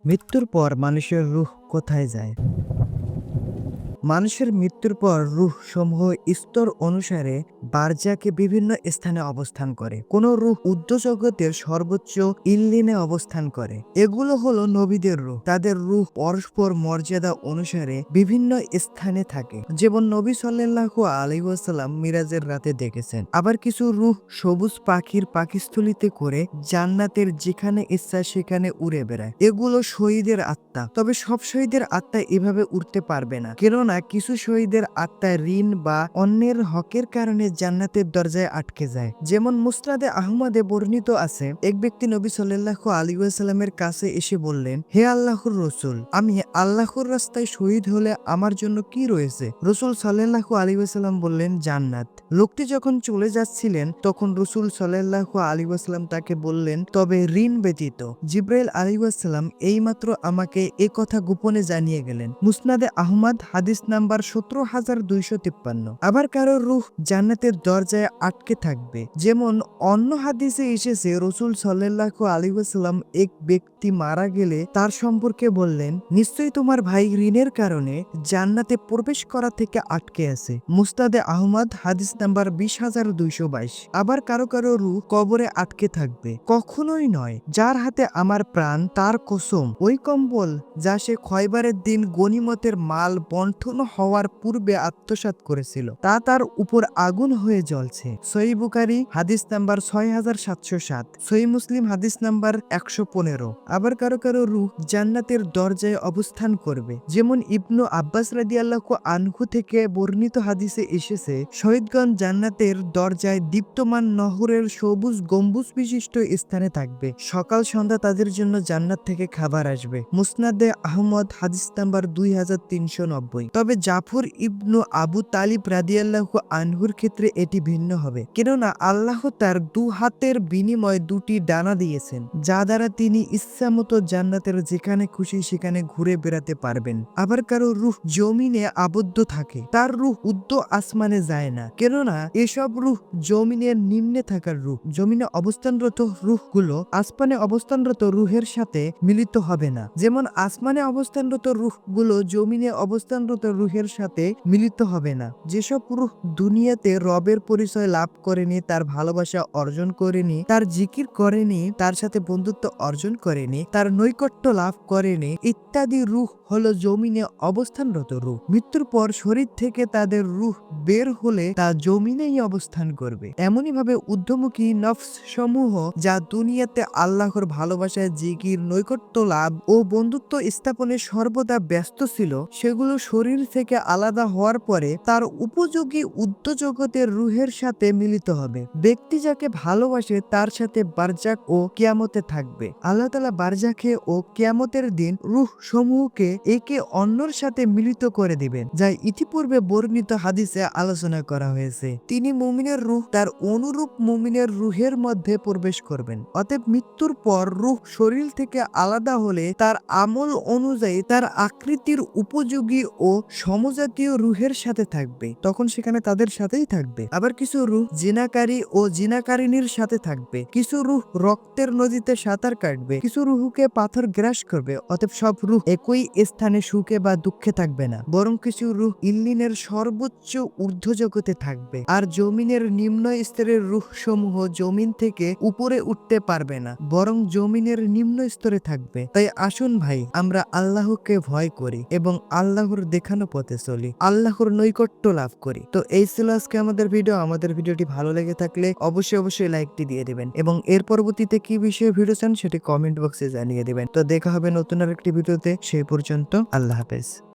মৃত্যুর পর মানুষের রূহ কোথায় যায়? মানুষের মৃত্যুর পর রূহ সমূহ স্তর অনুসারে বারজাকে বিভিন্ন স্থানে অবস্থান করে। কোন রূহ ঊর্ধ্বজগতের সর্বোচ্চ ইল্লিনে অবস্থান করে। এগুলো হলো নবীদের রূহ। তাদের রূহ পরস্পর মর্যাদা অনুসারে বিভিন্ন স্থানে থাকে। যেমন নবী সাল্লাল্লাহু আলাইহি ওয়াসাল্লাম মিরাজের রাতে দেখেছেন। আবার কিছু রূহ সবুজ পাখির পাখিস্থলিতে করে জান্নাতের যেখানে ইচ্ছা সেখানে উড়ে বেড়ায়। এগুলো শহীদের আত্মা। তবে সব শহীদের আত্মা এভাবে উঠতে পারবে না, কেননা কিছু শহীদের আত্মা ঋণ বা অন্যের হকের কারণে জান্নাতের দরজায় আটকে যায়। যেমন মুসনাদে আহমদে বর্ণিত আছে, এক ব্যক্তি নবী সাল্লাল্লাহু আলাইহি ওয়াসাল্লামের কাছে এসে বললেন, হে আল্লাহর রসুল, আমি আল্লাহর রাস্তায় শহীদ হলে আমার জন্য কি রয়েছে? রসুল সাল্লাল্লাহু আলাইহি ওয়াসাল্লাম বললেন, জান্নাত। লোকটি যখন চলে যাচ্ছিলেন তখন রসুল সাল্লাল্লাহু আলাইহি ওয়াসাল্লাম তাকে বললেন, তবে ঋণ ব্যতীত। জিব্রাইল আলাইহিস সালাম এইমাত্র আমাকে এ কথা গোপনে জানিয়ে গেলেন। মুসনাদে আহমদ হাদিস নাম্বার 17,253। আবার কারো রূহ জান্নাতের দরজায় আটকে থাকবে। যেমন অন্য হাদিসে এসেছে, রসুল সাল্লাল্লাহু আলাইহি ওয়াসাল্লাম এক ব্যক্তি মারা গেলে তার সম্পর্কে বললেন, নিশ্চয়ই তোমার ভাই ঋণের কারণে জান্নাতে প্রবেশ করা থেকে আটকে আছে। মুস্তাদে আহমদ হাদিস নাম্বার 20,222। আবার কারো কারো রূহ কবরে আটকে থাকবে। কখনোই নয়, যার হাতে আমার প্রাণ তার কসম, ওই কম্বল যা সে খয়বারের দিন গনিমতের মাল বন্টন হওয়ার পূর্বে আত্মসাৎ করেছিল তা তার উপর আগুন হয়ে জ্বলছে। সহিহ বুখারী হাদিস নাম্বার 6,707, সহিহ মুসলিম হাদিস নাম্বার 115। আবার কারো কারো রূহ জান্নাতের দরজায় অবস্থান করবে। যেমন ইবনু আব্বাস রাদিয়াল্লাহু আনহু থেকে বর্ণিত হাদিসে এসেছে, শহীদগণ জান্নাতের দরজায় দীপ্তমান নহরের সবুজ গম্বুজ বিশিষ্ট স্থানে থাকবে। সকাল সন্ধ্যা তাদের জন্য জান্নাত থেকে খাবার আসবে। মুসনাদে আহমদ হাদিস নাম্বার 2,390। তবে জাফর ইবনু আবু তালিব রাদিয়াল্লাহু আনহুর ক্ষেত্রে এটি ভিন্ন হবে, কেননা আল্লাহ তার দু হাতের বিনিময়ে দুটি ডানা দিয়েছেন, যা দ্বারা তিনি ইচ্ছামতো জান্নাতের যেখানে খুশি সেখানে ঘুরে বেড়াতে পারবেন। আবার কারো রূহ জমিনে আবদ্ধ থাকে, তার রূহ উদ্দ আসমানে যায় না, কেননা এসব রূহ জমিনের নিম্নে থাকার রূহ। জমিনে অবস্থানরত রূহগুলো আসমানে অবস্থানরত রূহের সাথে মিলিত হবে না। যেমন আসমানে অবস্থানরত রূহগুলো জমিনে অবস্থানরত রূহের সাথে মিলিত হবে না। যেসব রূহ দুনিয়াতে রবের পরিচয় লাভ করেনি, তার ভালোবাসা অর্জন করেনি, তার জিকির করেনি, তার সাথে বন্ধুত্ব অর্জন করেনি, তার নৈকট্য লাভ করেনি ইত্যাদি রূহ হলো জমিনে অবস্থানরত রূহ। মৃত্যুর পর শরীর থেকে তাদের রূহ বের হলে তা জমিনেই অবস্থান করবে। এমনই ভাবে ঊর্ধ্বমুখী নফস সমূহ যা দুনিয়াতে আল্লাহর ভালোবাসায় জিকির, নৈকট্য লাভ ও বন্ধুত্ব স্থাপনে সর্বদা ব্যস্ত ছিল, সেগুলো শরীর থেকে আলাদা হওয়ার পরে তার উপযোগী ঊর্ধ্বজগতের রূহের সাথে মিলিত হবে। ব্যক্তি যাকে ভালোবাসে তার সাথে বারজাক ও কিয়ামতে থাকবে। আল্লাহ তাআলা বারজাকে ও কিয়ামতের দিন রূহ সমূহকে একে অন্যর সাথে মিলিত করে দিবেন, যা ইতিপূর্বে বর্ণিত হাদিসে আলোচনা করা হয়েছে। তিনি মুমিনের রূহ তার অনুরূপ মুমিনের রূহের মধ্যে প্রবেশ করবেন। অতএব মৃত্যুর পর রূহ শরীর থেকে আলাদা হলে তার আমল অনুযায়ী তার আকৃতির উপযোগী ও সমজাতীয় রূহের সাথে থাকবে, তখন সেখানে তাদের সাথেই থাকবে। আবার কিছু রূহ জিনাকারী ও জিনাকারিনীর সাথে থাকবে। কিছু রূহ রক্তের নদীতে সাঁতার কাটবে, কিছু রূহকে পাথর গ্রাস করবে। অতএব সব রূহ একই স্থানে সুখে বা দুঃখে থাকবে না, বরং কিছু রূহ ইল্লিনের সর্বোচ্চ ঊর্ধ্ব জগতে থাকবে। আর জমিনের নিম্ন স্তরের রূহ সমূহ জমিন থেকে উপরে উঠতে পারবে না, বরং জমিনের নিম্ন স্তরে থাকবে। তাই আসুন ভাই, আমরা আল্লাহকে ভয় করি এবং আল্লাহর দেখানো পথে চলি, আল্লাহর নৈকট্য লাভ করি। তো এই ছিল আজকে আমাদের ভিডিও। আমাদের ভিডিওটি ভালো লেগে থাকলে অবশ্যই লাইকটি দিয়ে দিবেন এবং এর পরবর্তীতে কি বিষয়ে ভিডিও চান সেটি কমেন্ট বক্সে জানিয়ে দিবেন। তো দেখা হবে নতুন আরেকটি ভিডিওতে। সেই পর্যন্ত আল্লাহ হাফেজ।